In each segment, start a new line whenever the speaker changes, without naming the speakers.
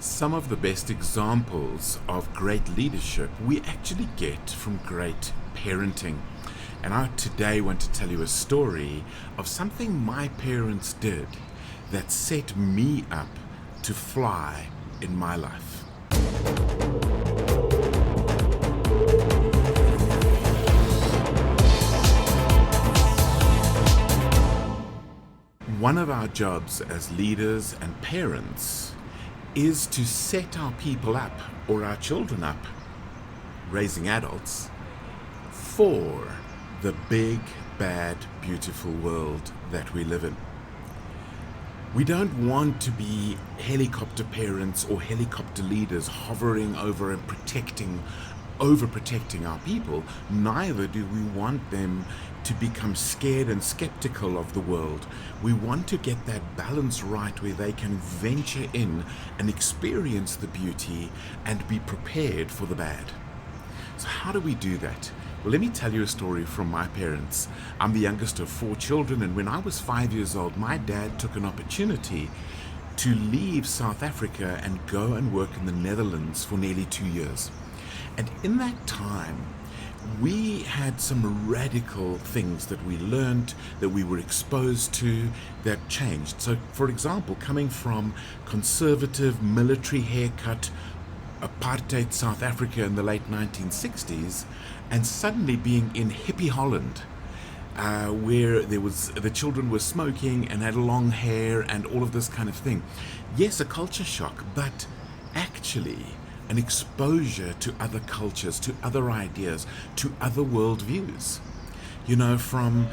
Some of the best examples of great leadership we actually get from great parenting. And I today want to tell you a story of something my parents did that set me up to fly in my life. One of our jobs as leaders and parents is to set our people up, or our children up, raising adults, for the big, bad, beautiful world that we live in. We don't want to be helicopter parents or helicopter leaders hovering over and overprotecting our people. Neither do we want them to become scared and skeptical of the world. We want to get that balance right where they can venture in and experience the beauty and be prepared for the bad. So how do we do that? Well, let me tell you a story from my parents. I'm the youngest of 4 children, and when I was 5 years old, my dad took an opportunity to leave South Africa and go and work in the Netherlands for nearly 2 years. And in that time, we had some radical things that we learned, that we were exposed to, that changed. So, for example, coming from conservative, military haircut, apartheid South Africa in the late 1960s, and suddenly being in hippie Holland, where the children were smoking and had long hair and all of this kind of thing. Yes, a culture shock, but actually an exposure to other cultures, to other ideas, to other worldviews. You know, from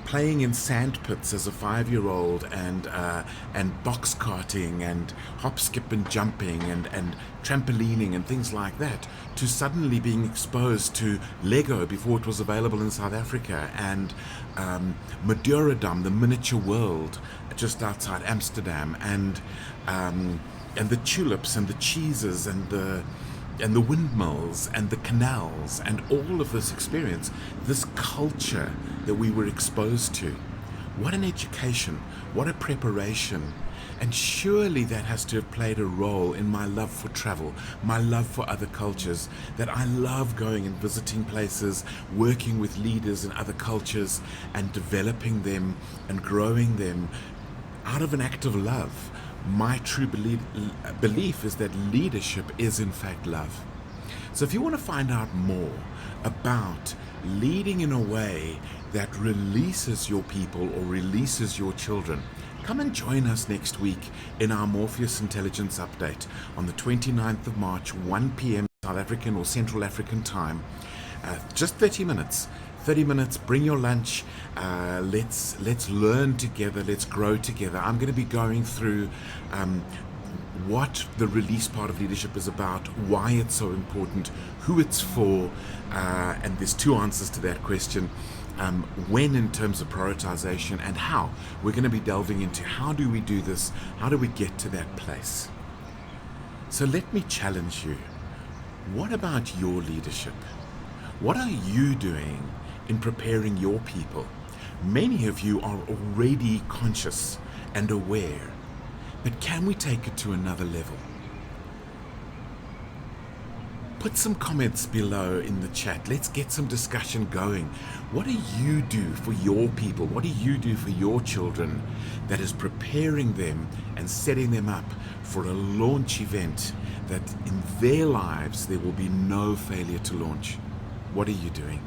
playing in sand pits as a 5-year-old and box carting and hop, skip and jumping and trampolining and things like that, to suddenly being exposed to Lego before it was available in South Africa, and Madurodam, the miniature world just outside Amsterdam, and the tulips and the cheeses and the windmills and the canals and all of this experience, this culture that we were exposed to. What an education, what a preparation. And surely that has to have played a role in my love for travel, my love for other cultures, that I love going and visiting places, working with leaders in other cultures and developing them and growing them out of an act of love. My true belief is that leadership is in fact love. So if you want to find out more about leading in a way that releases your people or releases your children, come and join us next week in our Morpheus Intelligence Update on the 29th of March, 1 p.m. South African or Central African time. Just 30 minutes. 30 minutes, bring your lunch, let's learn together, let's grow together. I'm going to be going through what the release part of leadership is about, why it's so important, who it's for, and there's 2 answers to that question. When in terms of prioritization, and how. We're going to be delving into how do we do this, how do we get to that place. So let me challenge you. What about your leadership? What are you doing in preparing your people? Many of you are already conscious and aware, but can we take it to another level? Put some comments below in the chat. Let's get some discussion going. What do you do for your people? What do you do for your children that is preparing them and setting them up for a launch event that in their lives there will be no failure to launch? What are you doing?